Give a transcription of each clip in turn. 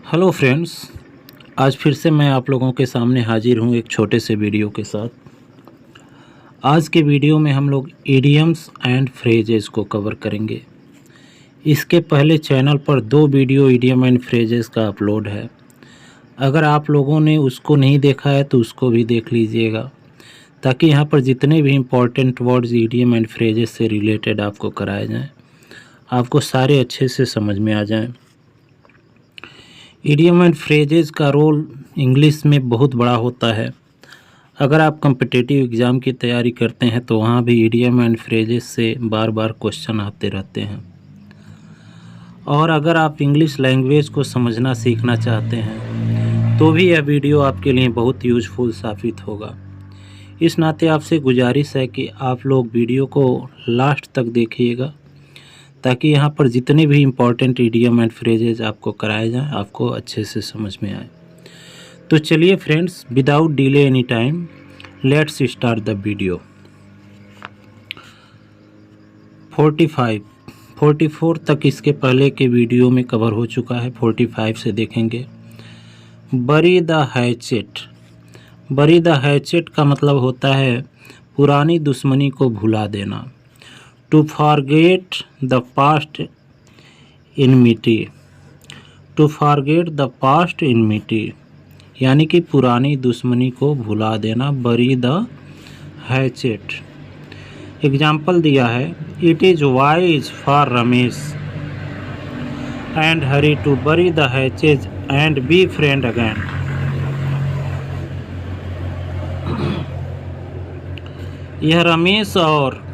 Hello friends, आज फिर से मैं आप लोगों के सामने हाजिर हूँ एक छोटे से वीडियो के साथ। आज के वीडियो में हम लोग इडियम्स एंड फ्रेजेस को कवर करेंगे। इसके पहले चैनल पर 2 वीडियो इडियम एंड फ्रेजेस का अपलोड है। अगर आप लोगों ने उसको नहीं देखा है तो उसको भी देख लीजिएगा, ताकि यहाँ पर जितने भी important words idiom and phrases से रिलेटेड आपको कराए जाएँ, आपको सारे अच्छे से समझ में आ जाएँ। इडियम एंड फ्रेजेस का रोल इंग्लिश में बहुत बड़ा होता है। अगर आप कॉम्पिटिटिव एग्ज़ाम की तैयारी करते हैं तो वहाँ भी इडियम एंड फ्रेजेस से बार बार क्वेश्चन आते रहते हैं। और अगर आप इंग्लिश लैंग्वेज को समझना सीखना चाहते हैं तो भी यह वीडियो आपके लिए बहुत यूज़फुल साबित होगा। इस नाते आपसे गुजारिश है कि आप लोग वीडियो को लास्ट तक देखिएगा, ताकि यहाँ पर जितने भी इम्पोर्टेंट इडियम एंड फ्रेजेस आपको कराए जाएं, आपको अच्छे से समझ में आए। तो चलिए friends, without delay any time, let's start the video. 44 तक इसके पहले के वीडियो में कवर हो चुका है। 45 से देखेंगे। Bury the hatchet. Bury the hatchet का मतलब होता है पुरानी दुश्मनी को भुला देना। To forget the past enmity. To forget the past enmity यानी कि पुरानी दुश्मनी को भुला देना। बरी द हैचेट। एग्जाम्पल दिया है, it is wise for Ramesh and Hari to bury the hatchet and be friend again. यह रमेश और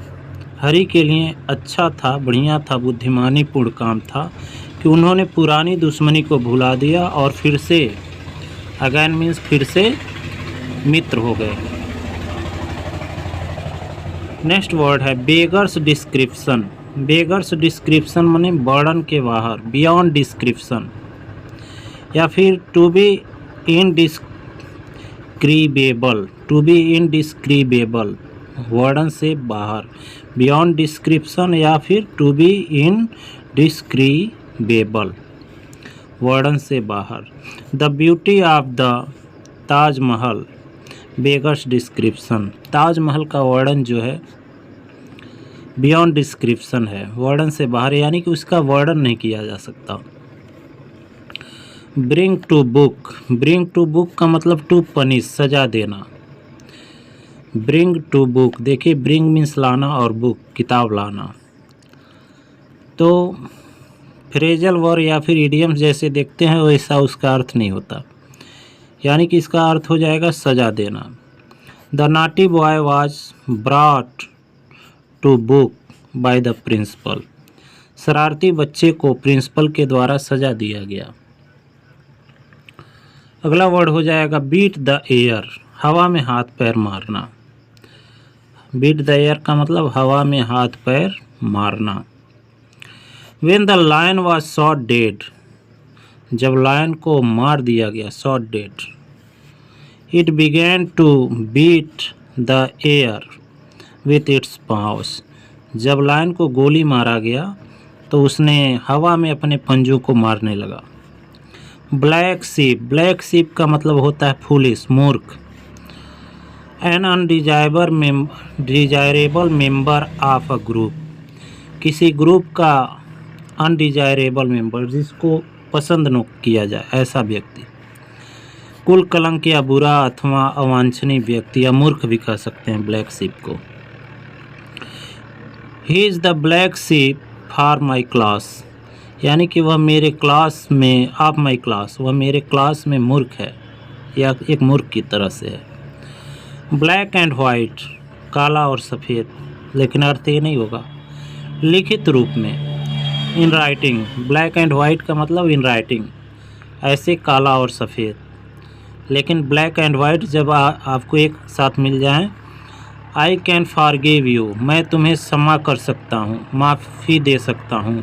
हरी के लिए अच्छा था, बढ़िया था, बुद्धिमानीपूर्ण काम था कि उन्होंने पुरानी दुश्मनी को भुला दिया और फिर से, अगेन मीन्स फिर से, मित्र हो गए। नेक्स्ट वर्ड है बेगर्स डिस्क्रिप्शन। बेगर्स डिस्क्रिप्शन माने वर्णन के बाहर, बियॉन्ड डिस्क्रिप्शन, या फिर टू बी इनडिस्क्रिबेबल। टू बी इनडिस्क्रिबेबल वर्णन से बाहर, बियॉन्ड डिस्क्रिप्शन या फिर टू बी इनडिस्क्रिबेबल वर्णन से बाहर। The beauty of the Taj Mahal beggars description. Taj Mahal का वर्णन जो है बियॉन्ड डिस्क्रिप्शन है, वर्णन से बाहर, यानी कि उसका वर्णन नहीं किया जा सकता। Bring to book. Bring to book का मतलब टू पनिश, सजा देना। ब्रिंग टू बुक, देखिए ब्रिंग मीन्स लाना और बुक किताब लाना। तो फ्रेजल वर्ड या फिर इडियम्स जैसे देखते हैं वैसा उसका अर्थ नहीं होता, यानी कि इसका अर्थ हो जाएगा सजा देना। The naughty boy was brought to book by the principal. शरारती बच्चे को प्रिंसिपल के द्वारा सजा दिया गया। अगला वर्ड हो जाएगा बीट द एयर, हवा में हाथ पैर मारना। बीट द एयर का मतलब हवा में हाथ पैर मारना। When the lion was shot dead, जब लायन को मार दिया गया, shot dead, it began to beat the air with its paws। जब लायन को गोली मारा गया तो उसने हवा में अपने पंजों को मारने लगा। Black sheep. ब्लैक शीप का मतलब होता है फूलिश, मूर्ख। An undesirable member of a group. किसी ग्रुप का अनडिजायरेबल मेंबर, जिसको पसंद न किया जाए, ऐसा व्यक्ति। कुल कलंक या बुरा अथवा अवांछनीय व्यक्ति या मूर्ख भी कह सकते हैं ब्लैक शीप को। He is the black sheep for my class, यानी कि वह मेरे क्लास में, ऑफ माई क्लास, वह मेरे क्लास में मूर्ख है या एक मूर्ख की तरह से है। ब्लैक एंड वाइट, काला और सफ़ेद, लेकिन अर्थ ये नहीं होगा। लिखित रूप में, in writing. Black and white का मतलब इन राइटिंग, ऐसे काला और सफ़ेद। लेकिन ब्लैक एंड वाइट जब आपको एक साथ मिल जाएं, आई कैन फॉरगिव यू, मैं तुम्हें क्षमा कर सकता हूँ, माफ़ी दे सकता हूँ।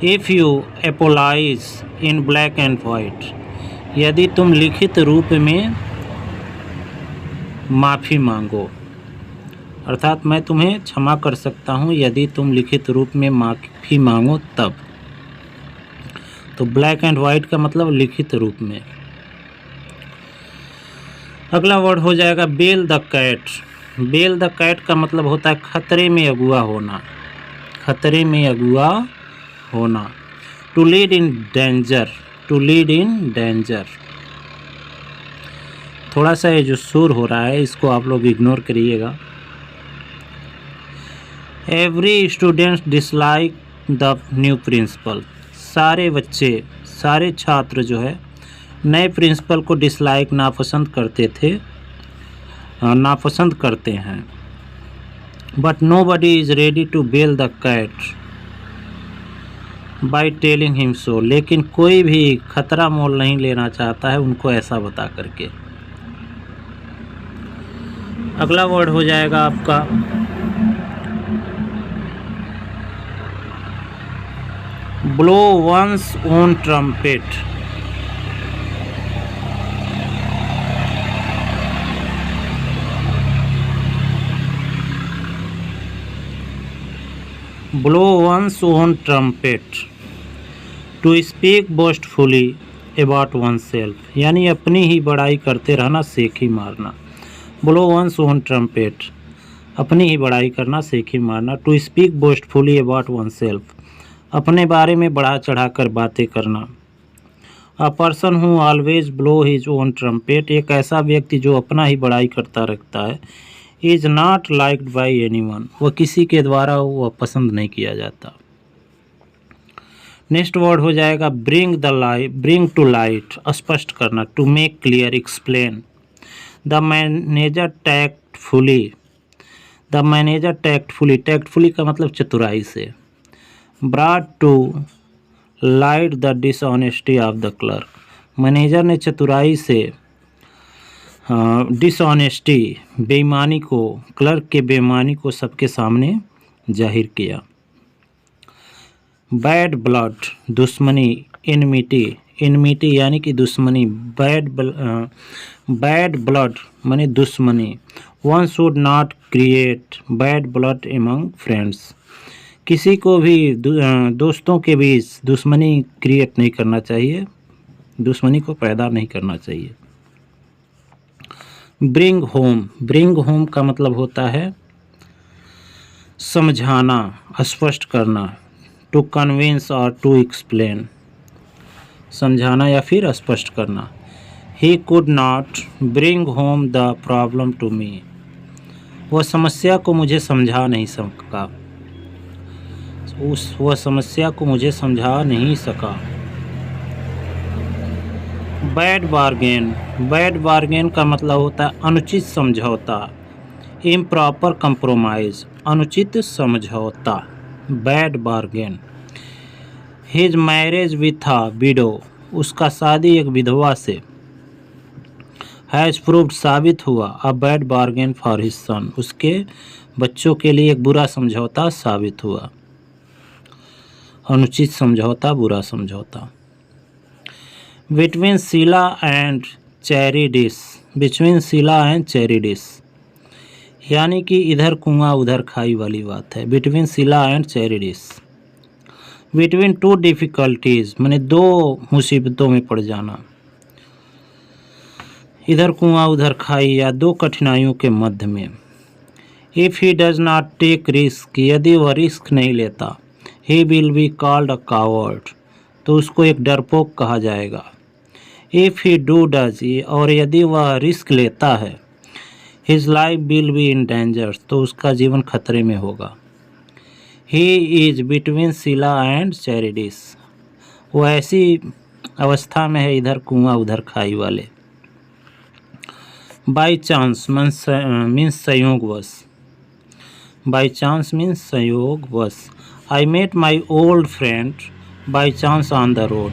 If you apologise in black and white, यदि तुम लिखित रूप में माफ़ी मांगो, अर्थात मैं तुम्हें क्षमा कर सकता हूँ यदि तुम लिखित रूप में माफ़ी मांगो तब। तो ब्लैक एंड वाइट का मतलब लिखित रूप में। अगला वर्ड हो जाएगा bell the cat. Bell the cat का मतलब होता है खतरे में अगुआ होना, खतरे में अगुआ होना। To lead in danger, to lead in danger. थोड़ा सा ये जो सुर हो रहा है इसको आप लोग इग्नोर करिएगा। Every student dislike the new principal. सारे बच्चे, सारे छात्र जो है नए प्रिंसिपल को डिसलाइक, नापसंद करते थे, नापसंद करते हैं। But nobody is ready to bell the cat by telling him so. लेकिन कोई भी खतरा मोल नहीं लेना चाहता है उनको ऐसा बता करके। अगला वर्ड हो जाएगा आपका blow one's own trumpet. Blow one's own trumpet to speak boastfully about oneself, यानी अपनी ही बड़ाई करते रहना, सेख ही मारना। ब्लो वंस ओन ट्रम्पेट, अपनी ही बड़ाई करना, सेख ही मारना। To speak boastfully about oneself, अपने बारे में बढ़ा चढ़ा कर बातें करना। A person who always blow his own trumpet, एक ऐसा व्यक्ति जो अपना ही बड़ाई करता रखता है। Is not liked by anyone, वह किसी के द्वारा वह पसंद नहीं किया जाता। नेक्स्ट वर्ड हो जाएगा bring the light, bring to light, स्पष्ट करना, to make clear, explain. The manager tactfully, the manager tactfully, tactfully का मतलब चतुराई से। Brought to light the dishonesty of the clerk, manager ने चतुराई से डिसऑनेस्टी, बेईमानी को, क्लर्क के बेईमानी को सबके सामने जाहिर किया। बैड ब्लड, दुश्मनी, इनमिटी, इनमिटी यानी कि दुश्मनी, बैड ब्लड माने दुश्मनी। One should not create bad blood among friends, किसी को भी दोस्तों के बीच दुश्मनी क्रिएट नहीं करना चाहिए, दुश्मनी को पैदा नहीं करना चाहिए। ब्रिंग होम, ब्रिंग होम का मतलब होता है समझाना, स्पष्ट करना। टू कन्विंस और टू एक्सप्लेन, समझाना या फिर स्पष्ट करना। He could not bring home the problem to me, वह समस्या को मुझे समझा नहीं सका, वह समस्या को मुझे समझा नहीं सका। बैड बार्गेन, बैड बार्गेन का मतलब होता है अनुचित समझौता, इम्प्रॉपर कंप्रोमाइज, अनुचित समझौता, bad bargain. His marriage with a window, उसका शादी एक विधवा से। हैज प्रूव्ड, साबित हुआ, a bad bargain for his son, उसके बच्चों के लिए एक बुरा समझौता साबित हुआ। अनुचित समझौता, बुरा समझौता। Between Scylla and Charybdis, between Scylla and Charybdis, यानी कि इधर कुआं उधर खाई वाली बात है। Between Scylla and Charybdis. Between two difficulties माने दो मुसीबतों में पड़ जाना, इधर कुआं उधर खाई या दो कठिनाइयों के मध्य में। If he does not take risk, यदि वह रिस्क नहीं लेता। He will be called a coward, तो उसको एक डरपोक कहा जाएगा। इफ़ ही डू डज, और यदि वह रिस्क लेता है। His life will be in danger, तो उसका जीवन खतरे में होगा। He is between Scylla and Charybdis, वो ऐसी अवस्था में है इधर कुआं उधर खाई वाले। बाई चांस मीन्स संयोगवश, बाई चांस मीन्स संयोगवश। I met my old friend by chance on the road,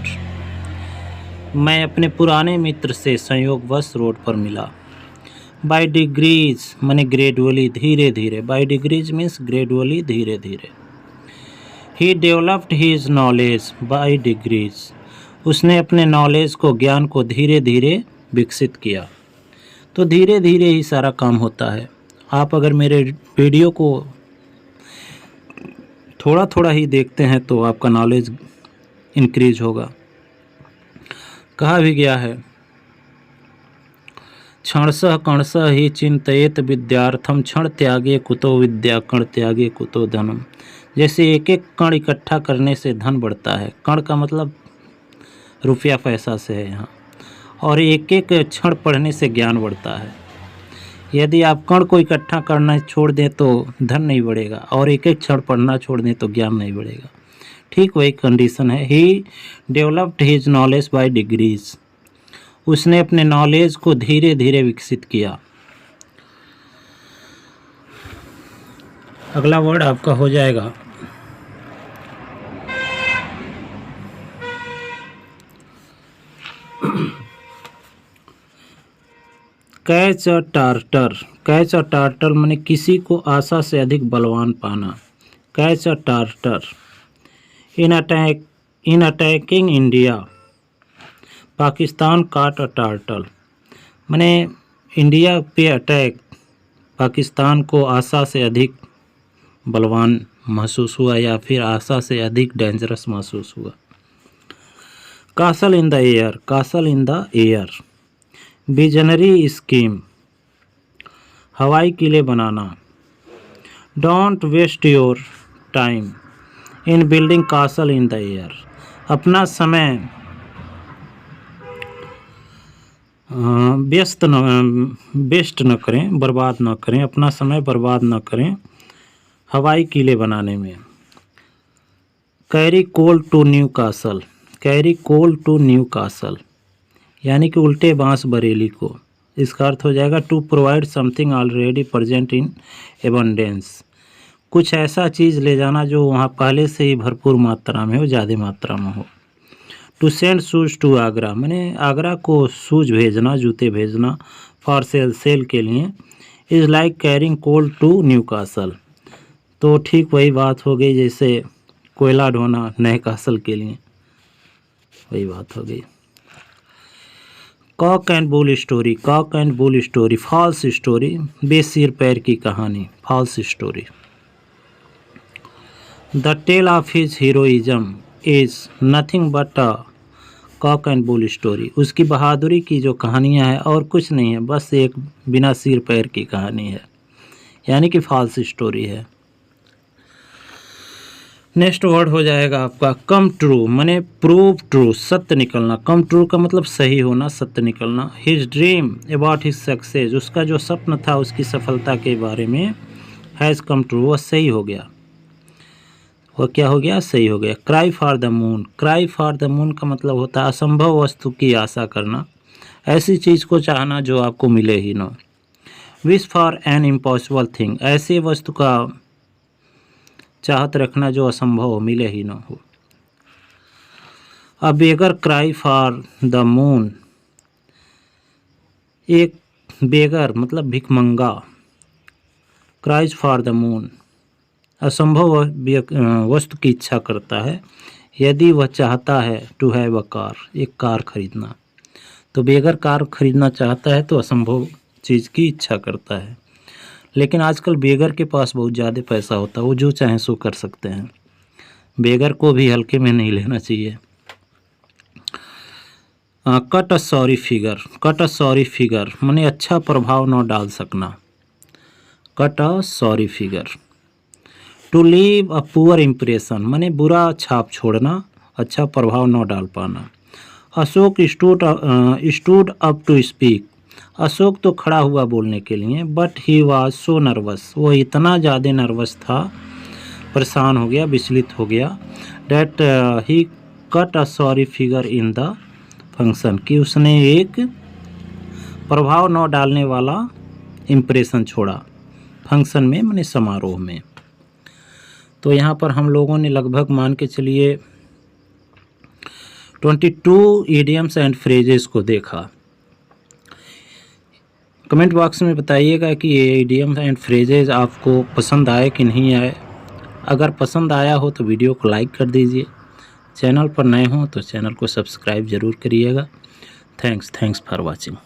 मैं अपने पुराने मित्र से संयोगवश रोड पर मिला। बाई डिग्रीज माने ग्रेजुअली, धीरे धीरे, बाई डिग्रीज मीन्स ग्रेजुअली, धीरे धीरे। He developed his knowledge by degrees, उसने अपने नॉलेज को, ज्ञान को धीरे धीरे विकसित किया। तो धीरे धीरे ही सारा काम होता है। आप अगर मेरे वीडियो को थोड़ा थोड़ा ही देखते हैं तो आपका नॉलेज इंक्रीज होगा। कहा भी गया है, क्षणशः कणशः ही चिंतयेत विद्यार्थम क्षण त्यागे कुतो विद्या कण त्यागे कुतो धनम। जैसे एक एक कण इकट्ठा करने से धन बढ़ता है, कण का मतलब रुपया पैसा से है यहाँ, और एक एक क्षण पढ़ने से ज्ञान बढ़ता है। यदि आप कण को इकट्ठा करना छोड़ दें तो धन नहीं बढ़ेगा, और एक एक क्षण पढ़ना छोड़ दें तो ज्ञान नहीं बढ़ेगा। ठीक वही कंडीशन है। He developed his knowledge by degrees, उसने अपने नॉलेज को धीरे धीरे विकसित किया। अगला वर्ड आपका हो जाएगा catch a tartar. Catch a tartar माने किसी को आशा से अधिक बलवान पाना। Catch a tartar in attacking India, Pakistan काट अ टार्टल। माने इंडिया पे अटैक पाकिस्तान को आशा से अधिक बलवान महसूस हुआ, या फिर आशा से अधिक डेंजरस महसूस हुआ। Castle in the air, castle in the air. Visionary scheme, हवाई किले बनाना। Don't waste your time in building castle in the air. अपना समय वेस्ट न करें, बर्बाद न करें, अपना समय बर्बाद न करें हवाई किले बनाने में। Carry coal to Newcastle, carry coal to Newcastle यानी कि उल्टे बांस बरेली को। इसका अर्थ हो जाएगा to provide something already present in abundance, कुछ ऐसा चीज़ ले जाना जो वहाँ पहले से ही भरपूर मात्रा में हो, ज़्यादा मात्रा में हो। To send shoes to Agra, मैंने आगरा को शूज़ भेजना, जूते भेजना फॉर सेल के लिए। Is like carrying coal to Newcastle, तो ठीक वही बात हो गई जैसे कोयला ढोना नए कासल के लिए, वही बात हो गई। Cock and bull story, cock and bull story false story, बेसिर पैर की कहानी, false story. The tale of his heroism is nothing but a cock and bull story, उसकी बहादुरी की जो कहानियाँ हैं और कुछ नहीं है, बस एक बिना सिर पैर की कहानी है, यानी कि फॉल्स स्टोरी है। नेक्स्ट वर्ड हो जाएगा आपका कम ट्रू, माने प्रूव ट्रू, सत्य निकलना। कम ट्रू का मतलब सही होना, सत्य निकलना। His dream about his success, उसका जो सपना था उसकी सफलता के बारे में, हैज़ कम ट्रू, वह सही हो गया। वह क्या हो गया? सही हो गया। Cry for the moon, cry for the moon का मतलब होता है असंभव वस्तु की आशा करना, ऐसी चीज़ को चाहना जो आपको मिले ही ना। Wish for an impossible thing, ऐसी वस्तु का चाहत रखना जो असंभव हो, मिले ही ना हो। अ बेगर क्राई फॉर द मून, एक बेगर मतलब भिखमंगा, क्राइज फॉर द मून असंभव वस्तु की इच्छा करता है यदि वह चाहता है टू हैव अ कार, एक कार खरीदना। तो बेगर कार खरीदना चाहता है तो असंभव चीज़ की इच्छा करता है। लेकिन आजकल बेगर के पास बहुत ज़्यादा पैसा होता है, वो जो चाहें सो कर सकते हैं। बेगर को भी हल्के में नहीं लेना चाहिए। Cut a sorry figure, cut a sorry figure माने अच्छा प्रभाव न डाल सकना। Cut a sorry figure. To leave a poor impression माने बुरा छाप छोड़ना, अच्छा प्रभाव न डाल पाना। Ashok stood up to speak, Ashok तो खड़ा हुआ बोलने के लिए, but he was so nervous, वो इतना ज़्यादा नर्वस था, परेशान हो गया, विचलित हो गया, that he cut a sorry figure in the function, कि उसने एक प्रभाव न डालने वाला इम्प्रेशन छोड़ा फंक्शन में, माने समारोह में। तो यहाँ पर हम लोगों ने लगभग मान के चलिए 22 इडियम्स एंड फ्रेजेस को देखा। कमेंट बॉक्स में बताइएगा कि ये इडियम्स एंड फ्रेजेस आपको पसंद आए कि नहीं आए। अगर पसंद आया हो तो वीडियो को लाइक कर दीजिए, चैनल पर नए हो तो चैनल को सब्सक्राइब ज़रूर करिएगा। Thanks for watching.